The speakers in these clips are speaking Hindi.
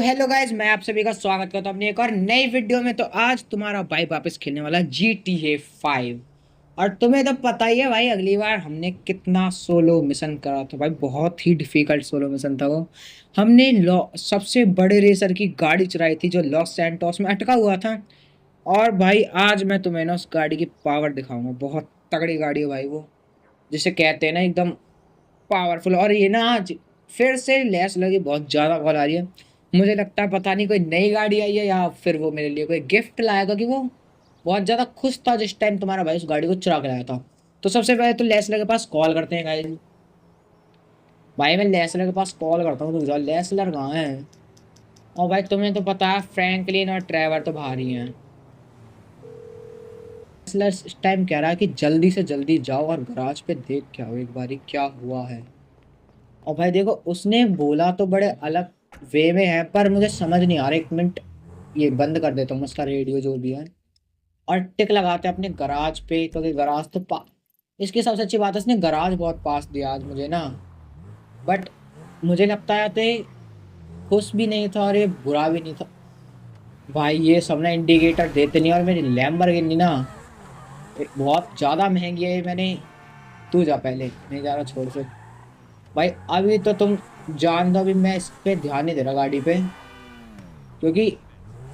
तो हेलो गाइज, मैं आप सभी का स्वागत करता हूँ अपनी एक और नई वीडियो में। तो आज तुम्हारा भाई वापस खेलने वाला GTA 5। और तुम्हें तो पता ही है भाई, अगली बार हमने कितना सोलो मिशन करा था भाई। बहुत ही डिफिकल्ट सोलो मिशन था वो। हमने सबसे बड़े रेसर की गाड़ी चुराई थी जो लॉस सैंटोस में अटका हुआ था। और भाई आज मैं तुम्हें ना उस गाड़ी की पावर दिखाऊंगा। बहुत तगड़ी गाड़ी है भाई वो, जिसे कहते हैं ना एकदम पावरफुल। और ये ना आज फिर से लैस लगी, बहुत ज्यादा कॉल आ रही है। मुझे लगता है पता नहीं कोई नई गाड़ी आई है या फिर वो मेरे लिए कोई गिफ्ट लाया, क्योंकि वो बहुत ज्यादा खुश था जिस टाइम तुम्हारा भाई उस गाड़ी को चुरा के लाया था। तो सबसे पहले तो लेसलर के पास कॉल करते हैं गाइस। भाई मैं लेसलर के पास कॉल करता हूँ, तो लेसलर कहाँ है? और भाई तुम्हें तो पता है फ्रैंकलिन और ट्रेवर तो बाहर ही हैं। लेसलर इस टाइम कह रहा है कि जल्दी से जल्दी जाओ और गराज पे देख के आओ एक बारी क्या हुआ है। और भाई देखो, उसने बोला तो बड़े अलग वे में है, पर मुझे समझ नहीं आ रहा। एक मिनट, ये बंद कर देता हूँ उसका रेडियो जो भी है। और टिक लगाते हैं अपने गराज पे, क्योंकि गराज तो इसकी सबसे अच्छी बात है, इसने गराज बहुत पास दिया आज मुझे ना। बट मुझे लगता है तो ये खुश भी नहीं था और ये बुरा भी नहीं था। भाई ये सब ना इंडिकेटर देते नहीं, और मेरी लैम्बोर्गिनी ना बहुत ज्यादा महंगी है। मैंने, तू जा पहले, नहीं जा रहा, छोड़ से। भाई अभी तो तुम जान दो, अभी मैं इस पे ध्यान नहीं दे रहा गाड़ी पे, क्योंकि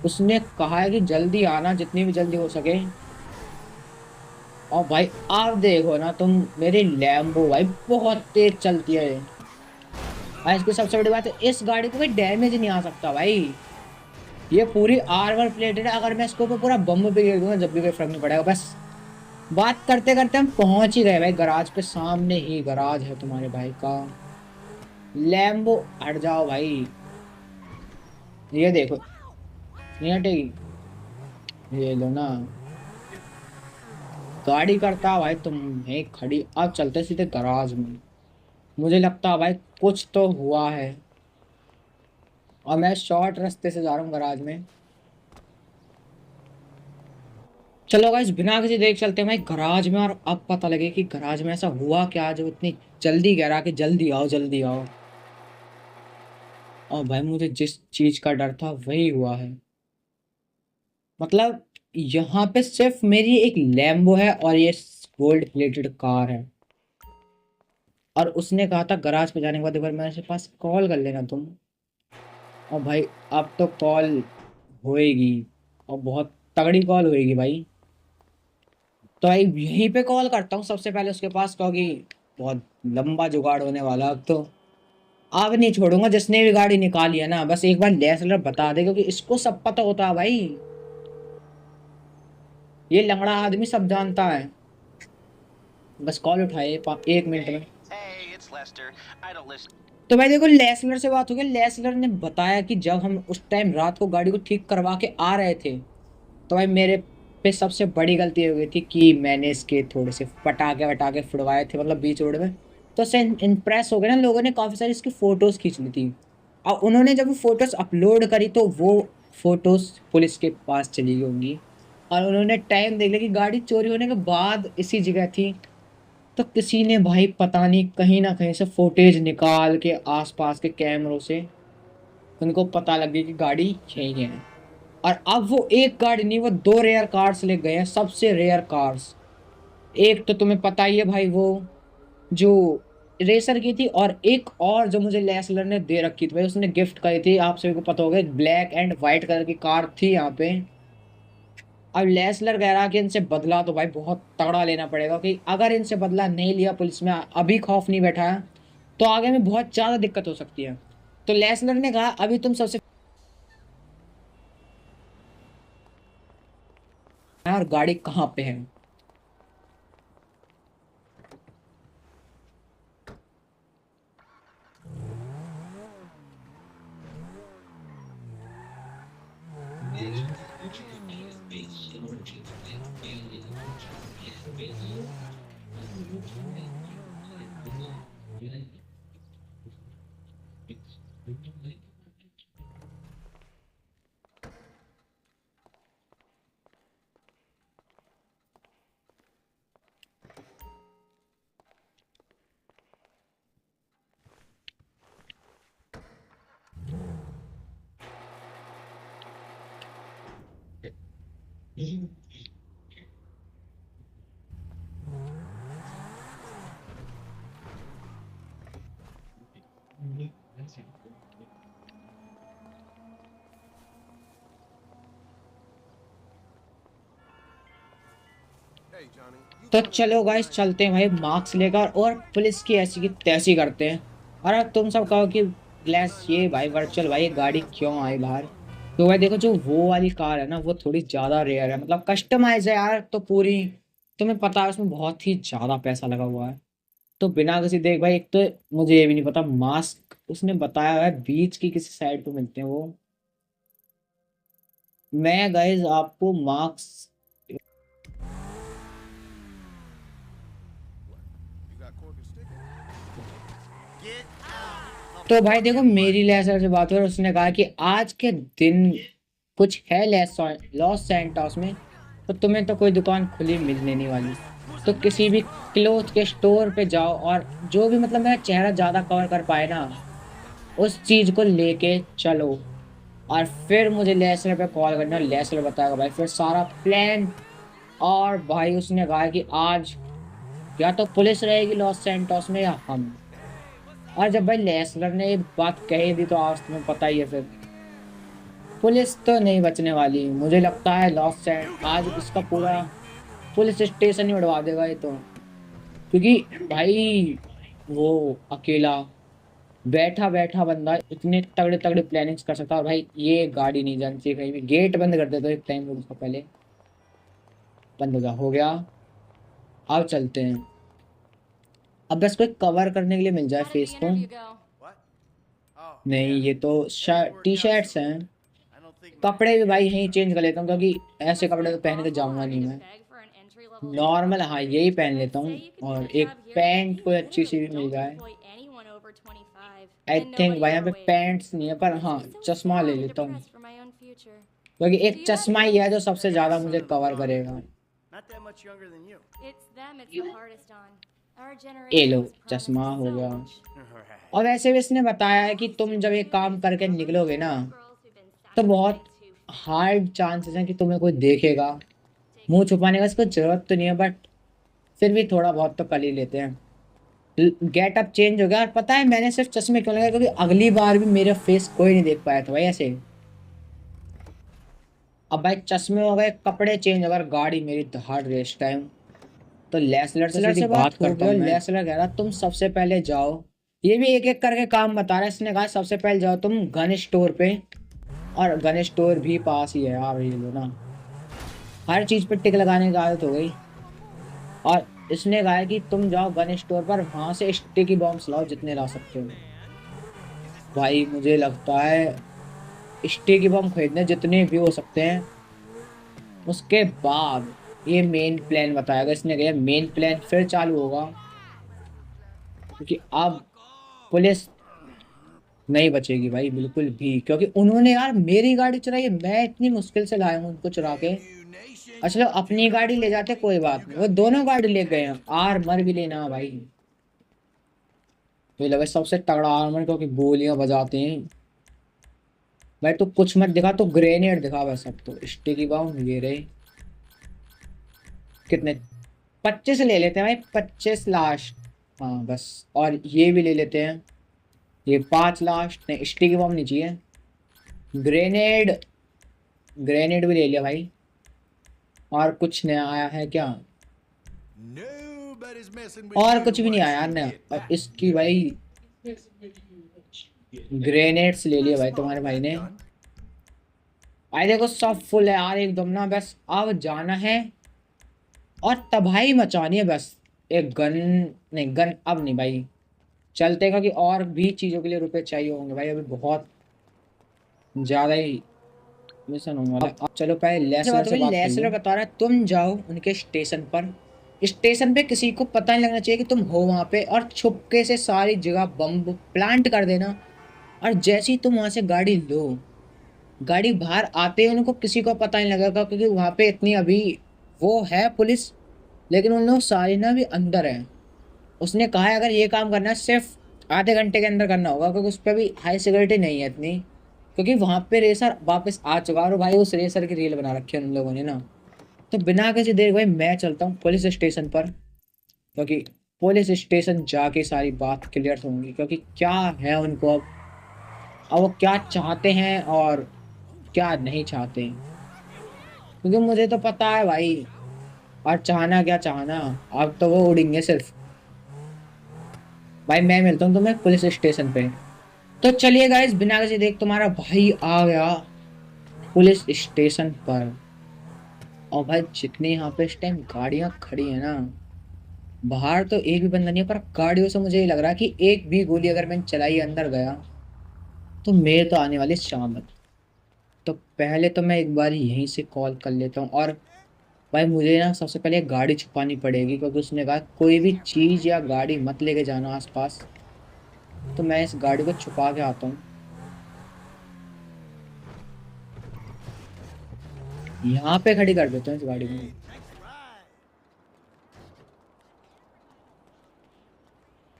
उसने कहा है कि जल्दी आना, जितनी भी जल्दी हो सके। और भाई आप देखो ना तुम, मेरी लैम्बो भाई बहुत तेज चलती है। भाई इसकी सबसे बड़ी बात है, इस गाड़ी को कोई डैमेज नहीं आ सकता भाई। ये पूरी आर्मर प्लेटेड है। अगर मैं इसको पूरा बम पे गिर दूंगा जब भी कोई फर्क नहीं पड़ेगा। बस बात करते करते हम पहुंच ही गए भाई गराज पे। सामने ही गराज है तुम्हारे भाई का। लैम्बो हट जाओ भाई। ये देखो, नहीं हटेगी। ये लो ना, गाड़ी करता भाई तुम्हें खड़ी। अब चलते सीधे गराज में। मुझे लगता है भाई कुछ तो हुआ है। और मैं शॉर्ट रास्ते से जा रहा हूँ गराज में। चलो गाइस, बिना किसी देख चलते हैं भाई गराज में, और अब पता लगे कि गराज में ऐसा हुआ क्या जो इतनी जल्दी कह रहा कि जल्दी आओ जल्दी आओ। और भाई मुझे जिस चीज का डर था वही हुआ है। मतलब यहाँ पे सिर्फ मेरी एक लैम्बो है और ये गोल्ड प्लेटेड कार है। और उसने कहा था गराज पे जाने के बाद एक बार मेरे पास कॉल कर लेना तुम। और भाई अब तो कॉल होएगी, और बहुत तगड़ी कॉल होएगी भाई। तो भाई यहीं पे कॉल करता हूँ सबसे पहले उसके पास, क्योंकि बहुत लंबा जुगाड़ होने वाला अब तो। अब नहीं छोड़ूंगा, जिसने भी गाड़ी निकाली है ना, बस एक बार डीएसएलआर बता दे, क्योंकि इसको सब पता होता है भाई। ये लंगड़ा आदमी सब जानता है। बस कॉल उठाए 1 मिनट में। तो भाई देखो, लेसलर से बात हो गई। लेसलर ने बताया कि जब हम उस टाइम रात को गाड़ी को ठीक करवा के आ रहे थे, तो भाई मेरे पे सबसे बड़ी गलती हो गई थी कि मैंने इसके थोड़े से पटाखे वटाखे फुड़वाए थे, मतलब बीच रोड में। तो उससे इम्प्रेस हो गए ना लोगों ने, काफी सारी इसकी फोटोज खींच ली थी। और उन्होंने जब वो फोटोज अपलोड करी तो वो फोटोज पुलिस के पास चली गई होंगी। और उन्होंने टाइम देख लिया कि गाड़ी चोरी होने के बाद इसी जगह थी। तो किसी ने भाई पता नहीं कहीं ना कहीं से फुटेज निकाल के आसपास के कैमरों से उनको पता लग गया कि गाड़ी यही है। और अब वो एक गाड़ी नहीं, वो दो रेयर कार्स ले गए हैं, सबसे रेयर कार्स। एक तो तुम्हें पता ही है भाई, वो जो रेसर की थी, और एक और जो मुझे लेसलर ने दे रखी थी भाई, उसने गिफ्ट करी थी। आप सभी को पता होगा, ब्लैक एंड व्हाइट कलर की कार थी यहाँ पे। अब लेसलर कह रहा कि इनसे बदला तो भाई बहुत तगड़ा लेना पड़ेगा, कि अगर इनसे बदला नहीं लिया, पुलिस में अभी खौफ नहीं बैठा है, तो आगे में बहुत ज्यादा दिक्कत हो सकती है। तो लेसलर ने कहा अभी तुम सबसे, और गाड़ी कहाँ पे है? तो चलो गाइस चलते हैं भाई मार्क्स लेकर और पुलिस की ऐसी की तैसी करते हैं। और अब तुम सब कहो कि ग्लैस ये भाई वर्चुअल भाई गाड़ी क्यों आई बाहर। तो भाई देखो जो वो वाली कार है ना वो थोड़ी ज्यादा रेयर है, मतलब कस्टमाइज है यार, तो पूरी तुम्हें पता है उसमें बहुत ही ज्यादा पैसा लगा हुआ है। तो बिना किसी देख भाई, एक तो मुझे ये भी नहीं पता मास्क उसने बताया है बीच की किसी साइड पे मिलते हैं वो। मैं गाइस आपको मार्क्स। तो भाई देखो मेरी लेसर से बात हुई और उसने कहा कि आज के दिन कुछ है लॉस सैंटोस में, तो तुम्हें तो कोई दुकान खुली मिलने नहीं वाली। तो किसी भी क्लोथ के स्टोर पे जाओ और जो भी मतलब मेरा चेहरा ज्यादा कवर कर पाए ना उस चीज को लेके चलो। और फिर मुझे लेसर पे कॉल करना, लेसर बताएगा भाई फिर सारा प्लान। और भाई उसने कहा कि आज या तो पुलिस रहेगी लॉस सैंटोस में या हम। और जब भाई लेसलर ने ये बात कही दी तो आज तुम्हें पता ही है फिर पुलिस तो नहीं बचने वाली। मुझे लगता है लॉस एंड आज इसका पूरा पुलिस स्टेशन ही उड़वा देगा ये तो। क्योंकि भाई वो अकेला बैठा बैठा बंदा इतने तगड़े तगड़े प्लानिंग्स कर सकता है। और भाई ये गाड़ी नहीं जानी चाहिए कहीं भी, गेट बंद कर देते एक टाइम उसका पहले। बंद हो गया। अब चलते हैं। अब बस कोई कवर करने के लिए मिल जाए फेस को। नहीं ये तो टी शर्ट्स हैं। कपड़े भी भाई यहीं चेंज कर लेता हूँ क्योंकि ऐसे कपड़े तो पहन के जाऊंगा नहीं मैं। नॉर्मल हाँ यही पहन लेता हूँ। और एक पैंट कोई अच्छी सी भी मिल जाए। आई थिंक भाई यहाँ पे पैंट्स नहीं है पर हाँ चश्मा ले लेता हूँ क्योंकि एक चश्मा ही है जो सबसे ज्यादा मुझे कवर करेगा। ये लो चश्मा हो गया। और वैसे भी इसने बताया है कि तुम जब ये काम करके निकलोगे ना तो बहुत हार्ड चांसेस हैं कि तुम्हें कोई देखेगा। मुंह छुपाने का इसको जरूरत तो नहीं है बट फिर भी थोड़ा बहुत तो कर ही लेते हैं। गेटअप चेंज हो गया और पता है मैंने सिर्फ चश्मे क्यों लगाए क्योंकि अगली बार भी मेरा फेस कोई नहीं देख पाया था भाई ऐसे। अब भाई चश्मे हो गए, कपड़े चेंज हो गए, गाड़ी मेरी दहाड़ रेस टाइम। तो लेसलर से बात करता हूँ। लेसलर कह रहा तुम सबसे पहले जाओ। ये भी एक एक करके काम बता रहा है। इसने कहा सबसे पहले जाओ तुम गन स्टोर पे। और गन स्टोर भी पास ही है यार, ये लो ना। हर चीज पे टिक लगाने की आदत हो गई। और इसने कहा है कि तुम जाओ गन स्टोर पर, वहां से स्टिकी बॉम्ब्स लाओ जितने ला सकते हो। भाई मुझे लगता है स्टिकी बॉम्ब खरीदने जितने भी हो सकते हैं। उसके बाद ये मेन प्लान बताएगा। इसने कहा मेन प्लान फिर चालू होगा क्योंकि अब पुलिस नहीं बचेगी भाई बिल्कुल भी, क्योंकि उन्होंने यार मेरी गाड़ी चुराई है। मैं इतनी मुश्किल से लाया हूँ उनको चुरा के। अच्छा अपनी गाड़ी ले जाते कोई बात नहीं, वो दोनों गाड़ी ले गए हैं। आर्मर भी लेना भाई। तो ये लगे सबसे तगड़ा आर्मर क्योंकि गोलियां बजाते हैं भाई। तो कुछ मत दिखा, तो ग्रेनेड दिखा बस। अब तो स्टिकी बम ये रहे। कितने 25 ले लेते हैं भाई, 25 लास्ट। हाँ बस। और ये भी ले लेते हैं, ये 5 लास्ट। नहीं स्टिकी बम नहीं चाहिए। ग्रेनेड, ग्रेनेड भी ले लिया भाई। और कुछ नया आया है क्या? और कुछ भी नहीं आया नया। और इसकी भाई ग्रेनेड्स ले लिया भाई तुम्हारे भाई ने। भाई देखो सब फुल है यार एकदम ना। बस अब जाना है और तबाही मचानी है बस। एक गन, नहीं गन अब नहीं भाई। चलते क्योंकि और भी चीजों के लिए रुपए चाहिए होंगे भाई। अभी बहुत ज्यादा ही मिशन होने वाला है। अब चलो पहले लेसलर से बात लेसलर बता रहा है तुम जाओ उनके स्टेशन पर। स्टेशन पे किसी को पता नहीं लगना चाहिए कि तुम हो वहां पे, और छुपके से सारी जगह बम प्लांट कर देना। और जैसे ही तुम वहां से गाड़ी लो, गाड़ी बाहर आते ही उनको किसी को पता नहीं लगेगा क्योंकि वहां पे इतनी अभी वो है पुलिस, लेकिन उन लोग सारी ना भी अंदर है। उसने कहा है अगर ये काम करना है सिर्फ आधे घंटे के अंदर करना होगा क्योंकि उस पर भी हाई सिक्योरिटी नहीं है इतनी। क्योंकि वहां पे रेसर वापस आ चुका है और भाई उस रेसर की रील बना रखी है उन लोगों ने ना। तो बिना किसी देर भाई मैं चलता हूँ पुलिस स्टेशन पर, क्योंकि पुलिस स्टेशन जाके सारी बात क्लियर होंगी, क्योंकि क्या है उनको अब वो क्या चाहते हैं और क्या नहीं चाहते हैं। क्योंकि मुझे तो पता है भाई, और चाहना क्या चाहना, अब तो वो उड़ेंगे सिर्फ। भाई मैं मिलता हूँ तुम्हें पुलिस स्टेशन पे। तो चलिए गाइस, बिना किसी देख तुम्हारा भाई आ गया पुलिस स्टेशन पर। और भाई जितने यहाँ पे इस टाइम गाड़ियां खड़ी है ना, बाहर तो एक भी बंदा नहीं है, पर गाड़ियों से मुझे ये लग रहा है कि एक भी गोली अगर मैंने चलाई अंदर गया तो मेरे तो आने वाली शामत। तो पहले तो मैं एक बार यहीं से कॉल कर लेता हूँ। और भाई मुझे ना सबसे पहले गाड़ी छुपानी पड़ेगी, क्योंकि उसने कहा कोई भी चीज या गाड़ी मत लेके जाना आसपास। तो मैं इस गाड़ी को छुपा के आता हूँ, यहाँ पे खड़ी कर देता हूँ इस गाड़ी को।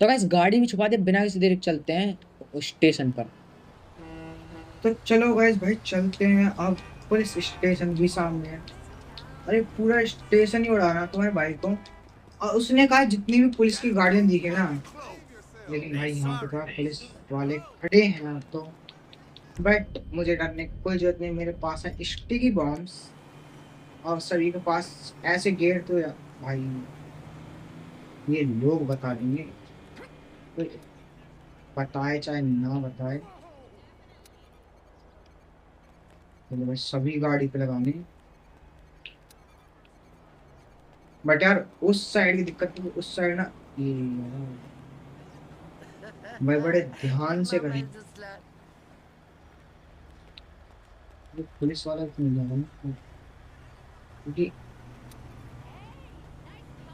तो गाइस गाड़ी भी छुपा दे, बिना किसी देर के चलते हैं स्टेशन पर। तो चलो गाइस भाई चलते हैं अब। पुलिस स्टेशन भी सामने है। अरे पूरा स्टेशन ही उड़ाना तुम्हारे भाई को। और उसने कहा जितनी भी पुलिस की गाड़ियां दिखे ना, लेकिन भाई यहाँ पे कहा पुलिस वाले खड़े हैं तो। बट मुझे डरने की कोई जरूरत नहीं, मेरे पास है स्टिकी बॉम्ब्स। और सभी के पास ऐसे गेट तो भाई ये लोग बता देंगे, कोई बताए चाहे ना बताए। तो भाई सभी गाड़ी पे लगाने। बट यार उस साइड की दिक्कत नहीं, उस साइड ना ये भाई बड़े ध्यान से करें। ये पुलिस वाला तो नहीं जाएगा ना, क्योंकि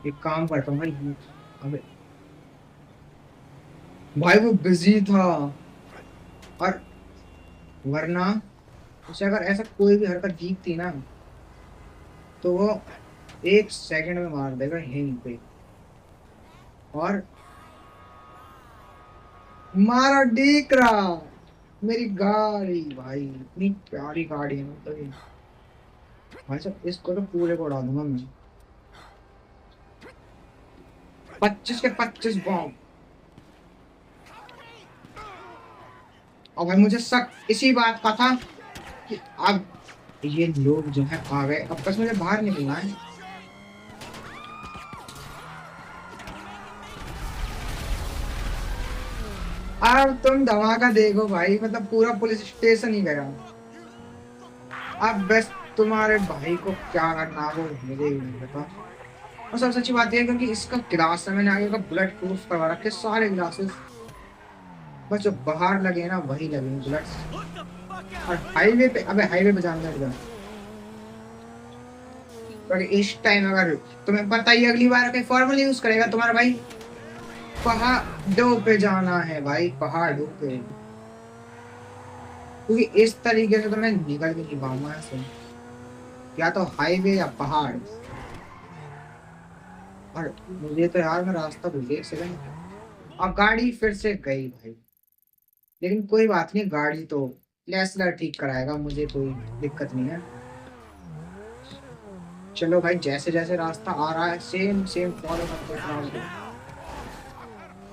एक काम करता हूँ भाई। अबे भाई वो बिजी था, और वरना उसे अगर ऐसा कोई भी हरकत दिखती ना तो वो 1 सेकंड में मार देगा यहीं पे। और मारा डीक रहा मेरी गाड़ी, भाई इतनी प्यारी गाड़ी है मतलब ये। भाई साहब इसको तो पूरे को उड़ा दूंगा मैं। 25 के 25 बॉम्ब। और भाई मुझे शक इसी बात का था कि अब ये लोग जो है आ गए, अब बस मुझे बाहर निकलना है। अब तुम धमाका देखो भाई, मतलब पूरा पुलिस स्टेशन ही गया। अब बस तुम्हारे भाई को क्या करना है वो मुझे ही नहीं पता। और सबसे अच्छी बात यह है क्योंकि इसका गिलास है, मैंने आगे का बुलेट प्रूफ करवा रखे सारे गिलासेस। बस जो बाहर लगे ना वही लगे बुलेट्स। और हाईवे पे, अबे हाईवे पे जाना है। क्योंकि इस टाइम अगर तुम्हें पता ही अगली बार कहीं फॉर्मल यूज करेगा तुम्हारा भाई। पहाड़ों पे जाना है भाई, पहाड़ों पे। क्योंकि इस तरीके से तो मैं निकल के नहीं पाऊंगा ऐसे, या तो हाईवे या पहाड़। और मुझे तो यार मैं रास्ता भूल गया सेकंड। और गाड़ी फिर से गई भाई, लेकिन कोई बात नहीं, गाड़ी तो लेसलर ठीक कराएगा, मुझे कोई दिक्कत नहीं है। चलो भाई जैसे जैसे रास्ता आ रहा है सेम सेम फॉलो करते हैं।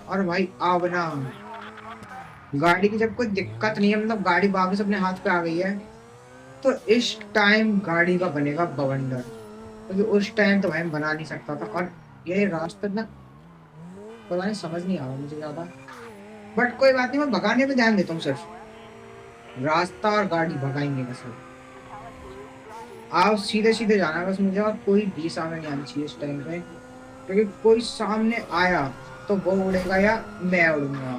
और भाई अब ना गाड़ी की जब कोई दिक्कत नहीं है, मतलब गाड़ी वापस अपने हाथ पे आ गई है, तो इस टाइम गाड़ी का बनेगा बवंडर। क्योंकि उस टाइम तो भाई मैं बना नहीं सकता था। और ये रास्ता ना पता नहीं समझ नहीं आ रहा मुझे ज्यादा। बट कोई बात नहीं, मैं भगाने पे ध्यान देता हूँ सिर्फ। रास्ता और गाड़ी भगाएंगे बस। आप सीधे सीधे जाना बस मुझे, और कोई भी सामने नहीं आना चाहिए इस टाइम पे। क्योंकि कोई सामने आया तो वो उड़ेगा या मैं उड़ूंगा।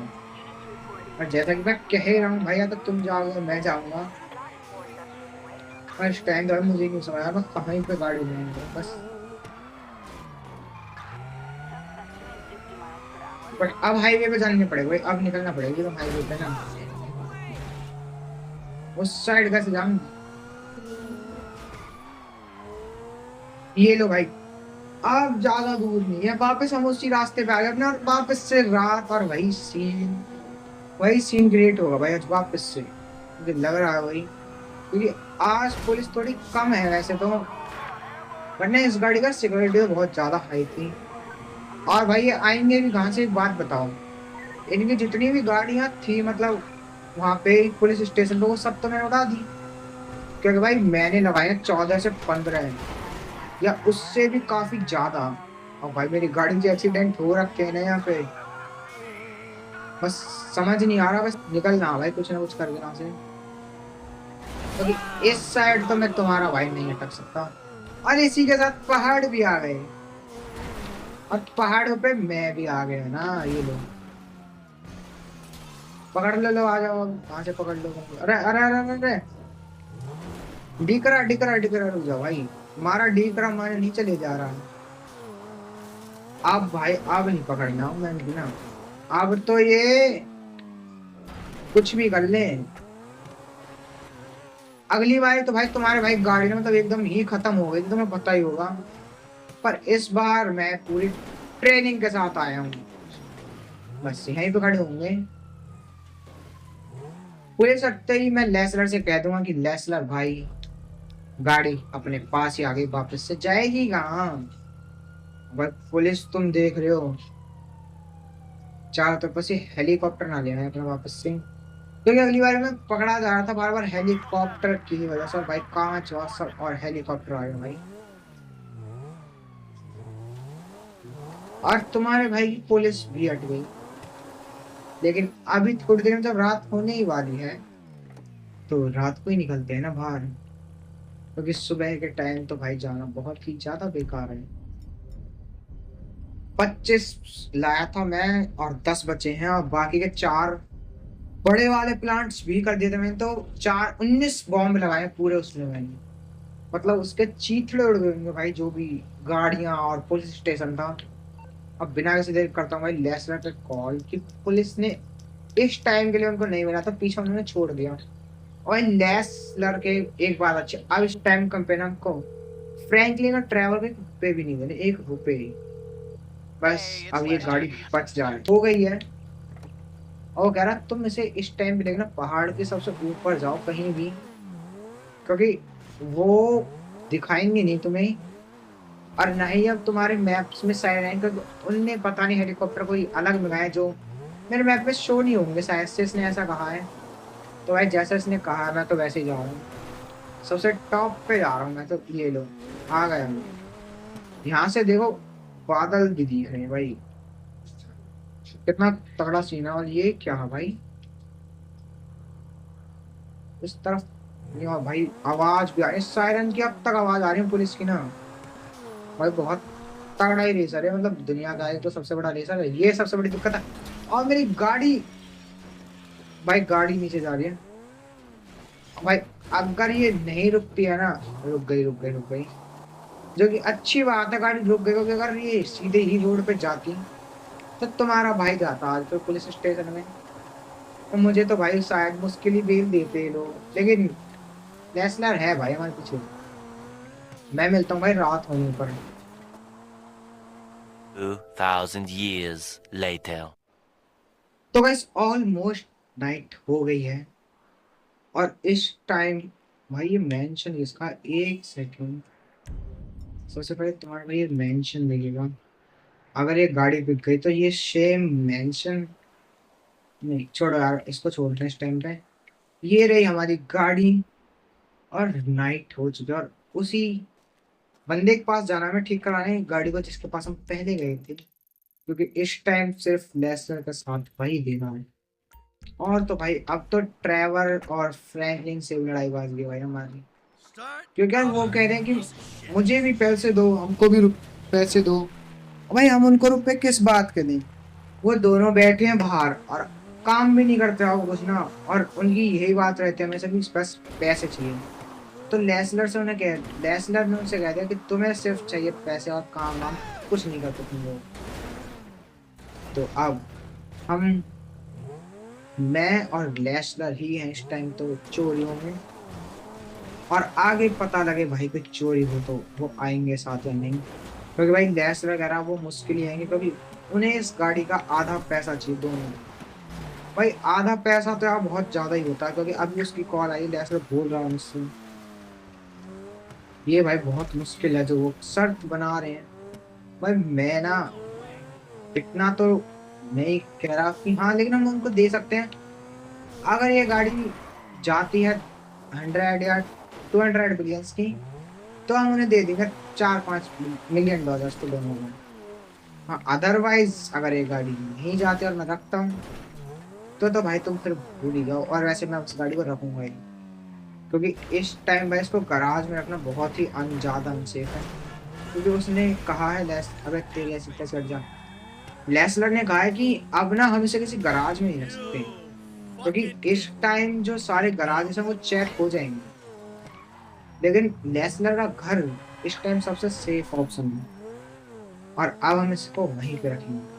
और जैसा कि मैं कह ही रहा हूँ भाई, या तो तुम जाओगे मैं जाऊंगा। और इस टाइम तो मुझे नहीं समझ मैं कहीं पे गाड़ी लेंगे बस। बट अब हाईवे पे जाने पड़ेगा, अब निकलना पड़ेगा तो हाईवे पे ना, उस साइड का से जाऊँ। ये लो भाई, अब ज्यादा दूर नहीं है, वापस हम उसी रास्ते पे आ गए अपने, और वापस से रात और वही सीन क्रिएट होगा भाई आज वापस से, मुझे लग रहा है वही। क्योंकि आज पुलिस थोड़ी कम है वैसे तो, वरना इस गाड़ी का सिक्योरिटी तो बहुत ज्यादा हाई थी। और भाई ये आएंगे भी कहाँ से, एक बात बताओ। इनकी जितनी भी गाड़ियां थी मतलब वहां पे पुलिस स्टेशन पे, वो सब तो मैंने उड़ा दी। क्योंकि भाई मैंने लगाए 14 से 15 या उससे भी काफी ज्यादा। और भाई मेरी गाड़ी से एक्सीडेंट हो रखे हैं ना यहाँ पे। बस समझ नहीं आ रहा, बस निकलना भाई कुछ ना कुछ करके यहाँ से। क्योंकि इस साइड तो मैं तुम्हारा भाई नहीं अटक सकता। और इसी के साथ पहाड़ भी आ गए। और पहाड़ों पे मैं भी आ गया ना, ये लो। पकड़ लो आ जाओ, अब कहाँ से पकड़ लो। अरे अरे अरे अरे अरे। डीकरा डीकरा डीकरा, रुक जाओ भाई। हमारा डीकरा हमारे नीचे ले जा रहा है। अब भाई अब नहीं पकड़ना हूँ मैंने भी ना। अब तो ये कुछ भी कर ले। अगली बार तो भाई तुम्हारे भाई गाड़ी में मतलब एकदम ही खत्म हो गई थी, तुम्हें पता ही होगा। पर इस बार मैं पूरी ट्रेनिंग के साथ आया हूँ। बस यहीं पे खड़े होंगे। पुलिस सकते ही मैं लेसलर से कह दूंगा कि लेसलर भाई गाड़ी अपने पास ही आ गई, वापस से जाएगी कहाँ। भाई पुलिस तुम देख रहे हो, चारों तरफ से हेलीकॉप्टर ना ले आए अपने वापस से। क्योंकि अगली बार मैं पकड़ा जा रहा था बार बार हेलीकॉप्टर की वजह से। और भाई कांच वाच सब और हेलीकॉप्टर आ गया भाई। और तुम्हारे भाई की पुलिस भी हट गई। लेकिन अभी थोड़ी देर में जब रात होने ही वाली है, तो रात को ही निकलते हैं ना बाहर। क्योंकि सुबह के टाइम तो भाई जाना बहुत ही ज्यादा बेकार है। 25 लाया था मैं और 10 बचे हैं, और बाकी के 4 बड़े वाले प्लांट्स भी कर दिए थे मैंने। तो 19 बॉम्ब लगाए पूरे उसमें मैंने। मतलब उसके चीथड़े उड़ गए होंगे भाई, जो भी गाड़ियां और पुलिस स्टेशन था। अब बिना किसी देर करता हूँ भाई लेसलर पे कॉल कि पुलिस ने इस टाइम के लिए उनको नहीं मिला था, पीछे उन्होंने छोड़ दिया। और लेसलर के एक बात अच्छी, अब इस टाइम कंपेनर को फ्रैंकलिन और ट्रैवल के रुपए भी नहीं देने, 1 रुपए ही। बस अब ये गाड़ी बच जाए हो गई है। और कह रहा तुम इसे इस टाइम पे देखना पहाड़ के सबसे ऊपर जाओ कहीं भी, क्योंकि वो दिखाएंगे नहीं तुम्हें। और ना ही अब तुम्हारे मैप्स में शायद हैं, क्योंकि उनने पता नहीं हेलीकॉप्टर कोई अलग मंगाया जो मेरे मैप में शो नहीं होंगे शायद से, इसने ऐसा कहा है। तो भाई जैसा इसने कहा है मैं तो वैसे ही जा रहा हूँ। सबसे टॉप पे जा रहा हूँ मैं तो। ये लो आ गए हम। यहाँ से देखो बादल भी दिख रहे हैं भाई, कितना तगड़ा सीन है। और ये क्या है भाई, इस तरफ नहीं। और भाई आवाज भी आ रही है सायरन की, अब तक आवाज आ रही है पुलिस की ना। भाई बहुत तगड़ा ही रेसर है, मतलब दुनिया का एक तो सबसे बड़ा रेसर है। ये सबसे बड़ी दिक्कत है। और मेरी गाड़ी, भाई गाड़ी नीचे जा रही है भाई। अगर ये नहीं रुकती है ना, रुक गई रुक गई रुक गई, जो कि अच्छी बात है गाड़ी रुक गई। क्योंकि अगर ये सीधे ही रोड पे जाती तो तुम्हारा भाई जाता आज तो पुलिस स्टेशन में। तो मुझे तो भाई शायद मुश्किल ही बेल देते ये लोग। लेकिन नेशनल है भाई हमारे पीछे। मैं मिलता हूँ भाई रात होने पर। 2,000 years later. तो गाइस ऑलमोस्ट नाइट हो गई है। और इस टाइम भाई ये मेंशन इसका, एक सेकंड। सबसे पहले तुम्हारा भाई ये मेंशन देखेगा। अगर ये गाड़ी बिक गई तो ये सेम मेंशन, नहीं छोड़ो यार, इसको छोड़ रहे हैं इस टाइम पे। ये रही हमारी गाड़ी। और नाइट हो चुकी है, और उसी बंदे के पास जाना है हमें ठीक कराने गाड़ी को जिसके पास हम पहले गए थे। क्योंकि इस टाइम सिर्फ लेसनर का साथ वही देना है। और तो भाई अब तो ट्रेवर और फ्रैंकलिन से भी लड़ाई बाज गई भाई हमारी। क्योंकि यार वो कह रहे हैं कि मुझे भी पैसे दो, हमको भी पैसे दो। भाई हम उनको रुपए किस बात के दें। वो दोनों बैठे हैं बाहर और काम भी नहीं करते हो कुछ ना। और उनकी यही बात रहती है हमेशा, भी बस पैसे चाहिए। तो लेसलर से उन्हें कह लेसलर ने उनसे कह दिया कि तुम्हें सिर्फ चाहिए पैसे, और काम वाम कुछ नहीं करते तुम लोग। तो अब हम, मैं और लेसलर ही हैं इस टाइम तो चोरियों में। और आगे पता लगे भाई कोई चोरी हो तो वो आएंगे साथ या नहीं। क्योंकि भाई लेसलर वगैरह वो मुश्किल ही आएंगे, क्योंकि उन्हें इस गाड़ी का आधा पैसा चाहिए दोनों। भाई आधा पैसा तो यार बहुत ज्यादा ही होता है। क्योंकि अभी उसकी कॉल आई, लेसलर बोल रहा है मुझसे ये भाई बहुत मुश्किल है जो वो शर्त बना रहे हैं। भाई मैं ना इतना तो नहीं कह रहा कि हाँ, लेकिन हम उनको दे सकते हैं। अगर ये गाड़ी जाती है 100 या 200 बिलियंस की, तो हम उन्हें दे देंगे 4-5 मिलियन डॉलर्स तो दोनों में। हाँ, अदरवाइज अगर ये गाड़ी नहीं जाती और मैं रखता हूँ, तो भाई तुम फिर भूल ही जाओ। और वैसे मैं उस गाड़ी को रखूंगा ही, क्योंकि इस टाइम भाई इसको गराज में रखना बहुत ही ज्यादा अनसेफ है। क्योंकि उसने कहा है लेस, अगर तेरी ऐसी तैसी हट जा, लेसलर ने कहा है कि अब ना हम इसे किसी गराज में नहीं रख सकते, क्योंकि इस टाइम जो सारे गराज हैं वो चेक हो जाएंगे। लेकिन लेसलर का घर इस टाइम सबसे सेफ ऑप्शन है, और अब हम इसको वहीं पे रखेंगे।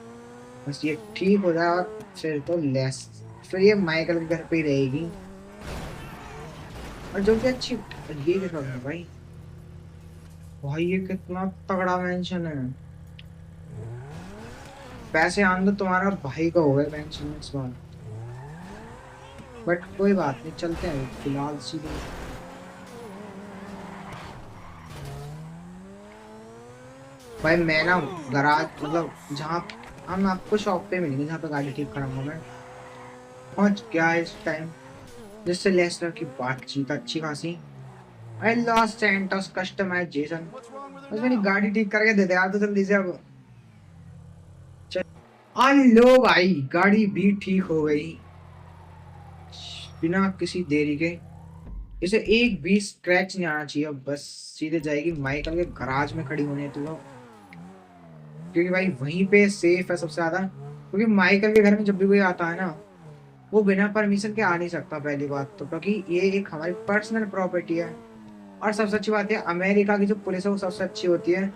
बस ये ठीक हो जाए, और फिर तो लेस फिर ये माइकल के घर पे ही रहेगी। और जो कि अच्छी, ये क्या है भाई, भाई ये कितना तगड़ा मेंशन है। पैसे आन दो, तुम्हारा भाई का हो गया मेंशन इस बार। बट कोई बात नहीं, चलते हैं फिलहाल सीधे। भाई मैं ना गराज, मतलब जहाँ हम आपको शॉप पे मिलेंगे जहाँ पे गाड़ी ठीक कराऊंगा, मैं पहुंच गया इस टाइम, जिससे लेसलर की बातचीत अच्छी खासी। आई लॉस सैंटोस कस्टमाइजेशन, बस मेरी गाड़ी ठीक करके दे दे यार तो जल्दी से अब। चल, लो भाई, गाड़ी भी ठीक हो गई बिना किसी देरी के। इसे एक भी स्क्रैच नहीं आना चाहिए, अब बस सीधे जाएगी माइकल के गराज में खड़ी होने तो। क्योंकि भाई वहीं पे सेफ है सबसे ज्यादा, क्योंकि माइकल के घर में जब भी कोई आता है ना, वो बिना परमिशन के आ नहीं सकता पहली बात तो, क्योंकि ये एक हमारी पर्सनल प्रॉपर्टी है। और सबसे अच्छी बात है, अमेरिका की जो पुलिस है वो सबसे अच्छी होती है।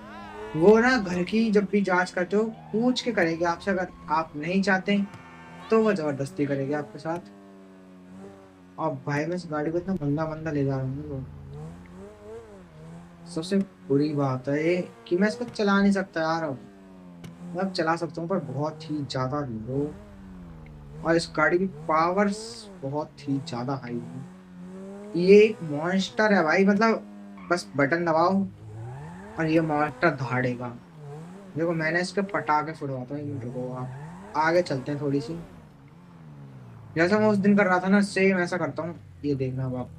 वो ना घर की जब भी जांच करते हो पूछ के करेगी आपसे, अगर आप नहीं चाहते तो वो जबरदस्ती करेगी आपके साथ। और भाई मैं इस गाड़ी को इतना बंदा बंदा ले जा रहा हूँ, सबसे बुरी बात है ये कि मैं इसको चला नहीं सकता यार अब। मैं अब चला सकता हूँ पर बहुत ही ज्यादा लो, और इस गाड़ी की पावर्स बहुत ही ज्यादा हाई है। ये एक मॉन्स्टर है भाई, मतलब बस बटन दबाओ और ये मॉन्स्टर दहाड़ेगा। देखो मैंने इसके पटाखे फुटवाता हूँ, रुको आप आगे चलते हैं थोड़ी सी। जैसा मैं उस दिन कर रहा था ना, सेम ऐसा करता हूँ, ये देखना अब आप।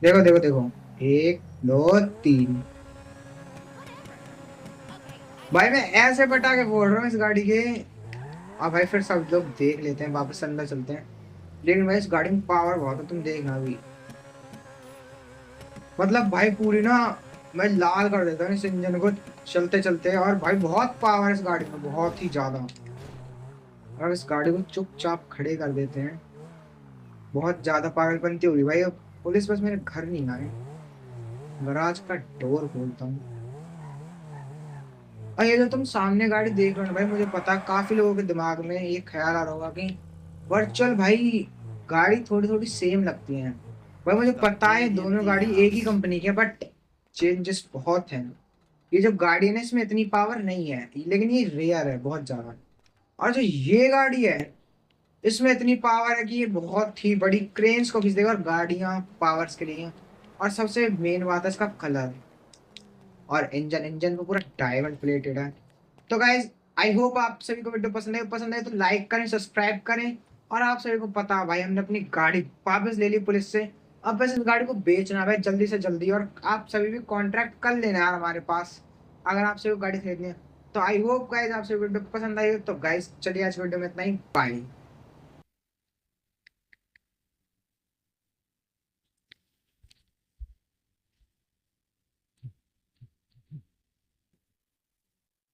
देखो देखो देखो, 1 2 3। भाई मैं ऐसे पटाखे फोड़ रहा हूँ इस गाड़ी के। अब भाई फिर सब लोग देख लेते हैं, वापस अंदर चलते हैं। लेकिन भाई इस गाड़ी में पावर बहुत है, तुम देखना अभी। मतलब भाई पूरी ना, मैं लाल कर देता हूँ इस इंजन को चलते चलते। और भाई बहुत पावर है इस गाड़ी में, बहुत ही ज्यादा। और इस गाड़ी को चुपचाप खड़े कर देते हैं, बहुत ज्यादा पागलपंती होगी भाई। अब पुलिस बस मेरे घर नहीं आए। गराज का डोर खोलता हूँ। और ये जो तुम सामने गाड़ी देख रहे हो ना भाई, मुझे पता है काफी लोगों के दिमाग में ये ख्याल आ रहा होगा कि वर्चुअल भाई गाड़ी थोड़ी थोड़ी सेम लगती है। भाई मुझे पता है दोनों गाड़ी एक ही कंपनी की है, बट चेंजेस बहुत हैं। ये जो गाड़ी है ना, इसमें इतनी पावर नहीं है, लेकिन ये रेयर है बहुत ज्यादा। और जो ये गाड़ी है, इसमें इतनी पावर है कि ये बहुत ही बड़ी क्रेन्स को खींच देगा, और गाड़ियां पावर्स के लिए। और सबसे मेन बात है इसका कलर। और इंजन इंजन को पूरा डायमंड प्लेटेड है। तो गाइज, आई होप आप सभी को वीडियो पसंद है तो लाइक करें, सब्सक्राइब करें। और आप सभी को पता है भाई, हमने अपनी गाड़ी वापस ले ली पुलिस से। अब बस इस गाड़ी को बेचना है भाई जल्दी से जल्दी, और आप सभी भी कॉन्ट्रैक्ट कर लेना यार हमारे पास, अगर आप सभी को गाड़ी खरीदनी है। तो आई होप गाइज आप सभी वीडियो पसंद आई हो। तो गाइज चलिए आज वीडियो में इतना ही, बाय।